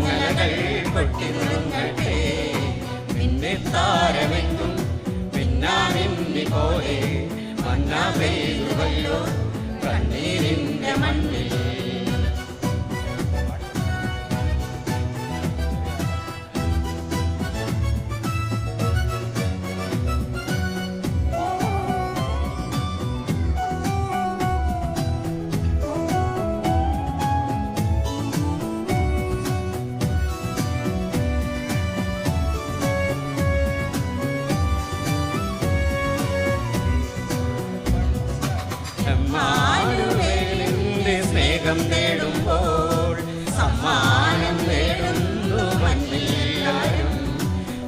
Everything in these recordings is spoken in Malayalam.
ചങ്ങലകൾ പൊട്ടിനുറുങ്ങട്ടെ. മിന്നിത്താരമെങ്ങും മിന്നാമിന്നി പോലെ മന്ന പെയ്തുവല്ലോ കണ്ണീരിന്റെ മണ്ണിൽ. ിന്റെ സ്നേഹം നേടുമ്പോൾ സമ്മാനം നേടുന്നു മണ്ണില്ലാരും.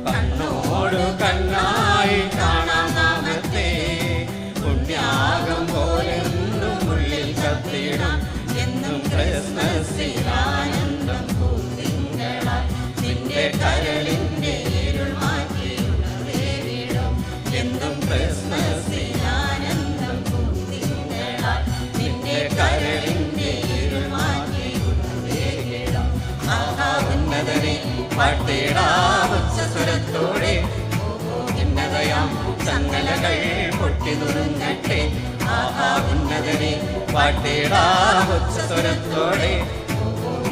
കണ്ണോടു കണ്ണായി കാണാം നാമത്തെ പുണ്യാകം പോലെന്നും ഉള്ളിൽ കത്തിടും. എന്നും ക്രിസ്മസിലാനന്ദം പൂത്തിങ്കളായി നിന്റെ കരളിന്റെ ഇരുൾ മാറ്റി ഉണർവേറിടും. എന്നും ക്രിസ്മസിലാനന്ദം കരളിന്റെ ഇരുൾ മാറ്റി ഉണർവേറിടും. ആഹാ ഉന്നതനെ പാട്ടിടാം ഉച്ചസ്വരത്തോടെ. ഉന്നതയാം ചങ്ങലകൾ പൊട്ടിനുറുങ്ങട്ടെ. ആഹാ ഉന്നതനെ പാട്ടിടാം ഉച്ചസ്വരത്തോടെ.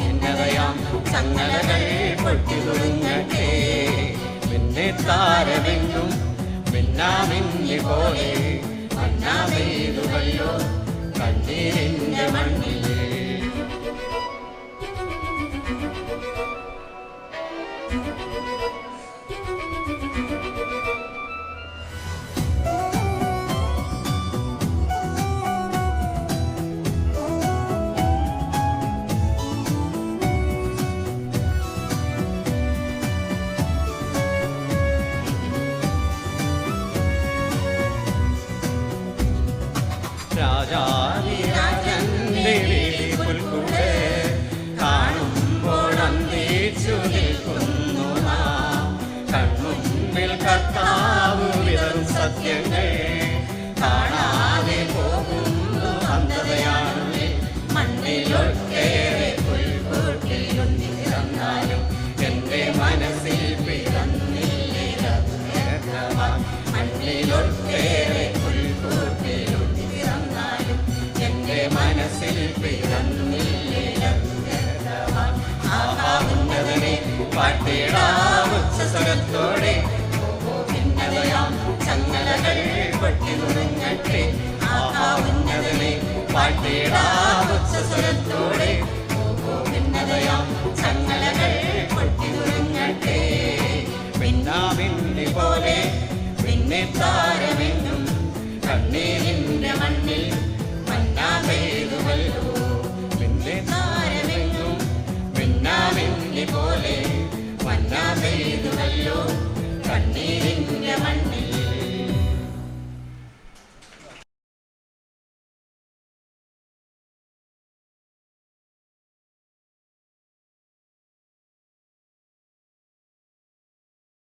ഉന്നതയാം ചങ്ങലകൾ പൊട്ടിനുറുങ്ങട്ടെ. മിന്നിത്താരമെങ്ങും മിന്നാമിന്നി പോലെ മന്ന പെയ്തുവല്ലോ കണ്ണീരിന്റെ മണ്ണിൽ. രാജാവിരാജന്റെ പുൽക്കൂട് കാണുമ്പോൾ അന്തിച്ചു നിൽക്കുന്നു നാം. കൺമുമ്പിൽ കർത്താവ് വിതറും സത്യങ്ങൾ കാണാതെ പോകുന്നു അന്ധതയാണ്. മണ്ണിലൊട്ടേറെ പുൽക്കൂട്ടിലൊന്നിരുന്നാലും എന്റെ മനസ്സിൽ പിറന്നില്ലേ. മണ്ണിലൊട്ടേറെ മനസ്സിൽ പിറന്നില്ലേ. ആഹാ ഉന്നതനെ പാട്ടിടാം ഉച്ചസ്വരത്തോടെ. ഉന്നതയാം ചങ്ങലകൾ പൊട്ടിനുറുങ്ങട്ടെ. ആഹാ ഉന്നതനെ പാട്ടിടാം ഉച്ചസ്വരത്തോടെ. ഉന്നതയാം ചങ്ങലകൾ പൊട്ടിനുറുങ്ങട്ടെ. മിന്നാമിന്നി പോലെ മിന്നിത്താ